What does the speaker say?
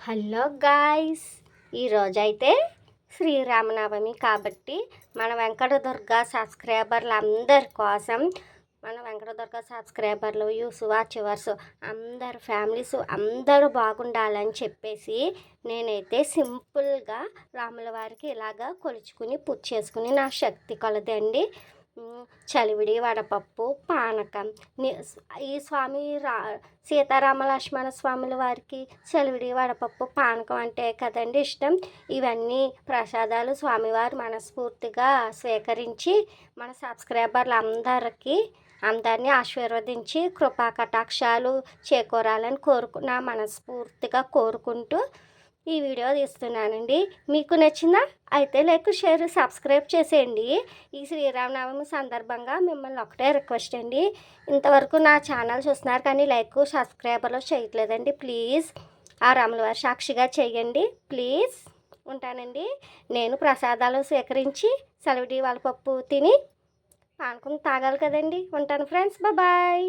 Hello guys, ఈరోజైతే శ్రీరామనవమి కాబట్టి మన వెంకటదుర్గ సబ్స్క్రైబర్లు కోసం మన వెంకటదుర్గ సబ్స్క్రైబర్లు వాచవర్స్ అందరు ఫ్యామిలీస్ అందరూ బాగుండాలని చెప్పేసి నేనైతే సింపుల్గా రాముల వారికి ఇలాగా కొలుచుకుని పూజ చేసుకుని నా శక్తి కొలదండి చలివిడి వడపప్పు పానకం ఈ స్వామి సీతారామ లక్ష్మణ స్వాముల వారికి చలివిడి వడపప్పు పానకం అంటే కదండి ఇష్టం. ఇవన్నీ ప్రసాదాలు స్వామివారు మనస్ఫూర్తిగా స్వీకరించి మన సబ్స్క్రైబర్లు అందరినీ ఆశీర్వదించి కృపా కటాక్షాలు చేకూరాలని మనస్ఫూర్తిగా కోరుకుంటూ ఈ వీడియో తీస్తున్నానండి. మీకు నచ్చిందా? అయితే లైక్ షేర్ సబ్స్క్రైబ్ చేసేయండి. ఈ శ్రీరామనవమి సందర్భంగా మిమ్మల్ని ఒకటే రిక్వెస్ట్ అండి, ఇంతవరకు నా ఛానల్ చూస్తున్నారు కానీ లైక్ సబ్స్క్రైబర్లు చేయట్లేదండి. ప్లీజ్ ఆ రాముల వారి సాక్షిగా చేయండి ప్లీజ్. ఉంటానండి. నేను ప్రసాదాలు స్వీకరించి సలివిడి వాళ్ళ పప్పు తిని పానకం తాగాలి కదండి. ఉంటాను ఫ్రెండ్స్, బాయ్.